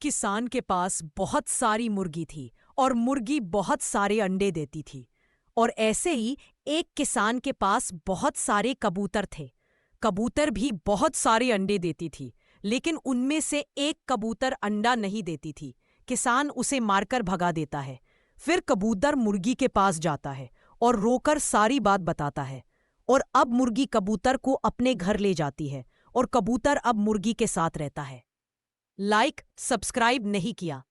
किसान के पास बहुत सारी मुर्गी थी और मुर्गी बहुत सारे अंडे देती थी। और ऐसे ही एक किसान के पास बहुत सारे कबूतर थे। कबूतर भी बहुत सारे अंडे देती थी, लेकिन उनमें से एक कबूतर अंडा नहीं देती थी। किसान उसे मारकर भगा देता है। फिर कबूतर मुर्गी के पास जाता है और रोकर सारी बात बताता है। और अब मुर्गी कबूतर को अपने घर ले जाती है और कबूतर अब मुर्गी के साथ रहता है। लाइक सब्सक्राइब नहीं किया